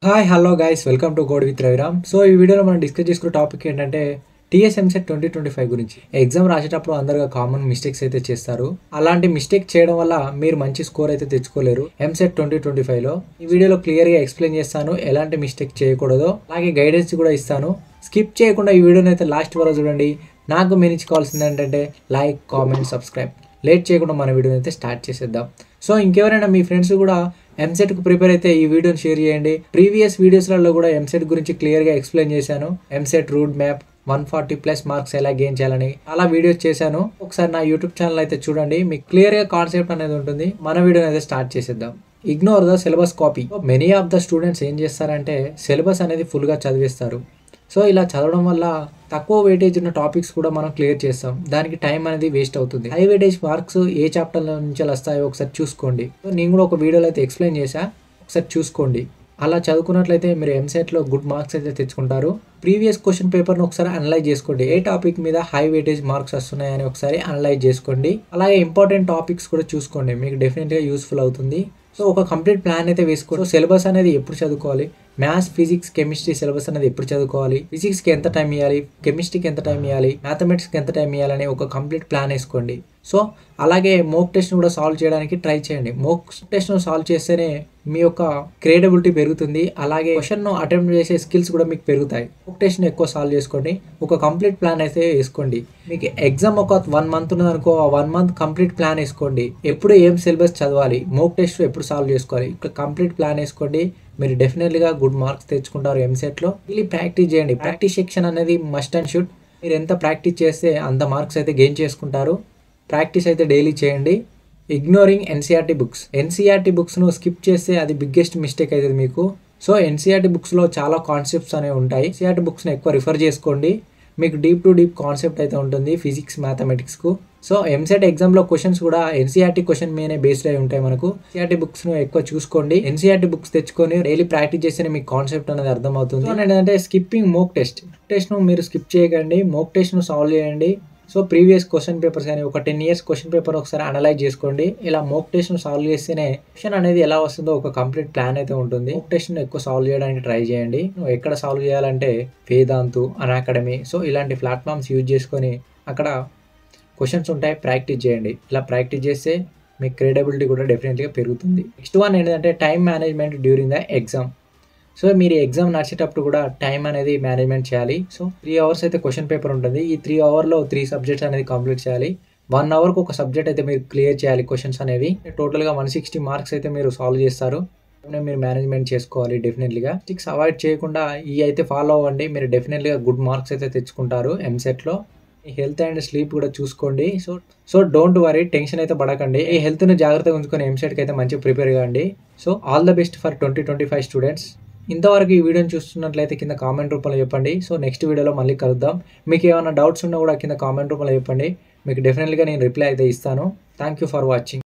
Hi hello guys welcome to code with Raviram. So ఈ వీడియోలో మనం డిస్కస్ చేసుకున్న టాపిక్ ఏంటంటే టీఎస్ ఎంసెట్ 2025 గురించి. ఎగ్జామ్ రాసేటప్పుడు అందరుగా కామన్ మిస్టేక్స్ అయితే చేస్తారు. అలాంటి మిస్టేక్ చేయడం వల్ల మీరు మంచి స్కోర్ అయితే తెచ్చుకోలేరు ఎంసెట్ 2025లో. ఈ వీడియోలో క్లియర్గా ఎక్స్ప్లెయిన్ చేస్తాను ఎలాంటి మిస్టేక్ చేయకూడదో, అలాగే గైడెన్స్ కూడా ఇస్తాను. స్కిప్ చేయకుండా ఈ వీడియోని అయితే లాస్ట్ వరకు చూడండి. నాకు మీరు ఇచ్చుకోవాల్సింది ఏంటంటే లైక్, కామెంట్, సబ్స్క్రైబ్. లేట్ చేయకుండా మన వీడియోని అయితే స్టార్ట్ చేసేద్దాం. సో ఇంకెవరైనా మీ ఫ్రెండ్స్ కూడా ఎంసెట్కు ప్రిపేర్ అయితే ఈ వీడియోని షేర్ చేయండి. ప్రీవియస్ వీడియోస్లలో కూడా ఎంసెట్ గురించి క్లియర్గా ఎక్స్ప్లెయిన్ చేశాను. ఎంసెట్ రూట్ మ్యాప్ 140+ మార్క్స్ ఎలా గెయిన్ చేయాలని చాలా వీడియోస్ చేశాను. ఒకసారి నా యూట్యూబ్ ఛానల్ అయితే చూడండి, మీకు క్లియర్గా కాన్సెప్ట్ అనేది ఉంటుంది. మన వీడియోని అయితే స్టార్ట్ చేసేద్దాం. Ignore the syllabus copy. Many of the students ఏం చేస్తారంటే సిలబస్ అనేది ఫుల్గా చదివేస్తారు. సో ఇలా చదవడం వల్ల తక్కువ వెయిటేజ్ ఉన్న టాపిక్స్ కూడా మనం క్లియర్ చేస్తాం. దానికి టైం అనేది వేస్ట్ అవుతుంది. హై వెయిటేజ్ మార్క్స్ ఏ చాప్టర్ల నుంచి వస్తాయో ఒకసారి చూసుకోండి. సో నేను కూడా ఒక వీడియోలో అయితే ఎక్స్ప్లెయిన్ చేశా, ఒకసారి చూసుకోండి. అలా చదువుకున్నట్లయితే మీరు ఎంసెట్లో గుడ్ మార్క్స్ అయితే తెచ్చుకుంటారు. ప్రీవియస్ క్వశ్చన్ పేపర్ను ఒకసారి అనలైజ్ చేసుకోండి. ఏ టాపిక్ మీద హై వెయిటేజ్ మార్క్స్ వస్తున్నాయని ఒకసారి అనలైజ్ చేసుకోండి. అలాగే ఇంపార్టెంట్ టాపిక్స్ కూడా చూసుకోండి, మీకు డెఫినెట్గా యూస్ఫుల్ అవుతుంది. సో ఒక కంప్లీట్ ప్లాన్ అయితే వేసుకోండి. సిలబస్ అనేది ఎప్పుడు చదువుకోవాలి, మ్యాథ్స్, ఫిజిక్స్, కెమిస్ట్రీ సిలబస్ అనేది ఎప్పుడు చదువుకోవాలి, ఫిజిక్స్కి ఎంత టైం ఇవ్వాలి, కెమిస్ట్రీకి ఎంత టైం ఇవ్వాలి, మ్యాథమెటిక్స్కి ఎంత టైం ఇవ్వాలని ఒక కంప్లీట్ ప్లాన్ వేసుకోండి. సో అలాగే మోక్ టెస్ట్ను కూడా సాల్వ్ చేయడానికి ట్రై చేయండి. మోక్ టెస్ట్ను సాల్వ్ చేస్తేనే మీ యొక్క క్రియేటివిటీ పెరుగుతుంది. అలాగే క్వశ్చన్ను అటెంప్ట్ చేసే స్కిల్స్ కూడా మీకు పెరుగుతాయి. మోక్ టెస్ట్ను ఎక్కువ సాల్వ్ చేసుకోండి. ఒక కంప్లీట్ ప్లాన్ అయితే వేసుకోండి. మీకు ఎగ్జామ్ ఒక 1 మంత్ ఉన్నదనుకో, ఆ 1 మంత్ కంప్లీట్ ప్లాన్ వేసుకోండి. ఎప్పుడు ఏం సిలబస్ చదవాలి, మోక్ టెస్ట్ ఎప్పుడు సాల్వ్ చేసుకోవాలి, ఇక్కడ కంప్లీట్ ప్లాన్ వేసుకోండి. మీరు డెఫినెట్లీగా గుడ్ మార్క్స్ తెచ్చుకుంటారు ఎంసెట్లో. ఇది ప్రాక్టీస్ చేయండి. ప్రాక్టీస్ సెక్షన్ అనేది మస్ట్ అండ్ షుడ్. మీరు ఎంత ప్రాక్టీస్ చేస్తే అంత మార్క్స్ అయితే గెయిన్ చేసుకుంటారు. ప్రాక్టీస్ అయితే డైలీ చేయండి. Ignoring NCERT books. ఎన్సీఆర్టీ బుక్స్ను స్కిప్ చేస్తే అది బిగ్గెస్ట్ మిస్టేక్ అవుతుంది మీకు. సో ఎన్సీఆర్టీ బుక్స్లో చాలా కాన్సెప్ట్స్ అనేవి ఉంటాయి. ఎన్సీఆర్టీ బుక్స్ని ఎక్కువ రిఫర్ చేసుకోండి. మీకు డీప్ టు డీప్ కాన్సెప్ట్ అయితే ఉంటుంది ఫిజిక్స్, మ్యాథమెటిక్స్కు. సో ఎంసెట్ ఎగ్జామ్లో క్వశ్చన్స్ కూడా ఎన్సీఆర్టీ క్వశ్చన్ మీదనే బేస్డ్ అయి ఉంటాయి. మనకు ఎన్సీఆర్టీ బుక్స్ను ఎక్కువ చూసుకోండి. ఎన్సీఆర్టీ బుక్స్ తెచ్చుకొని డైలీ ప్రాక్టీస్ చేస్తేనే మీకు కాన్సెప్ట్ అనేది అర్థమవుతుంది. ఏంటంటే స్కిప్పింగ్ మోక్ టెస్ట్ను మీరు స్కిప్ చేయకండి. మోక్ టెస్ట్ను సాల్వ్ చేయండి. సో ప్రీవియస్ క్వశ్చన్ పేపర్స్ కానీ ఒక 10 years క్వశ్చన్ పేపర్ ఒకసారి అనలైజ్ చేసుకోండి. ఇలా మోక్ టెస్ట్ను సాల్వ్ చేస్తేనే క్వశ్చన్ అనేది ఎలా వస్తుందో ఒక కంప్లీట్ ప్లాన్ అయితే ఉంటుంది. మోక్ టెస్ట్ను ఎక్కువ సాల్వ్ చేయడానికి ట్రై చేయండి. నువ్వు ఎక్కడ సాల్వ్ చేయాలంటే వేదాంతు, అన్అకాడమీ, సో ఇలాంటి ప్లాట్ఫామ్స్ యూజ్ చేసుకొని అక్కడ క్వశ్చన్స్ ఉంటాయి, ప్రాక్టీస్ చేయండి. ఇలా ప్రాక్టీస్ చేస్తే మీ క్రెడిబిలిటీ కూడా డెఫినెట్గా పెరుగుతుంది. నెక్స్ట్ వన్ ఏంటంటే time management during the exam. So మీరు ఎగ్జామ్ నడిచేటప్పుడు కూడా టైం అనేది మేనేజ్మెంట్ చేయాలి. సో 3 hours అయితే క్వశ్చన్ పేపర్ ఉంటుంది. ఈ 3 hourలో 3 subjects అనేది కంప్లీట్ చేయాలి. 1 hourకు ఒక సబ్జెక్ట్ అయితే మీరు క్లియర్ చేయాలి క్వశ్చన్స్ అనేవి. టోటల్గా 160 మార్క్స్ అయితే మీరు సాల్వ్ చేస్తారు. మీరు మేనేజ్మెంట్ చేసుకోవాలి డెఫినెట్లీగా. స్టిక్స్ అవాయిడ్ చేయకుండా ఈ అయితే ఫాలో అవ్వండి. మీరు డెఫినెట్లీగా గుడ్ మార్క్స్ అయితే తెచ్చుకుంటారు ఎంసెట్లో. ఈ హెల్త్ అండ్ స్లీప్ కూడా చూసుకోండి. సో డోంట్ వరీ, టెన్షన్ అయితే పడకండి. ఈ హెల్త్ను జాగ్రత్తగా ఉంచుకొని ఎంసెట్కి అయితే మంచిగా ప్రిపేర్ కాండి. So all the best for 2025 students. ఇంతవరకు ఈ వీడియోని చూస్తున్నట్లయితే కింద కామెంట్ రూపంలో చెప్పండి. సో నెక్స్ట్ వీడియోలో మళ్ళీ కలుద్దాం. మీకు ఏమైనా డౌట్స్ ఉన్నా కూడా కింద కామెంట్ రూపంలో చెప్పండి. మీకు డెఫినెట్లీగా నేను రిప్లై అయితే ఇస్తాను. Thank you for watching.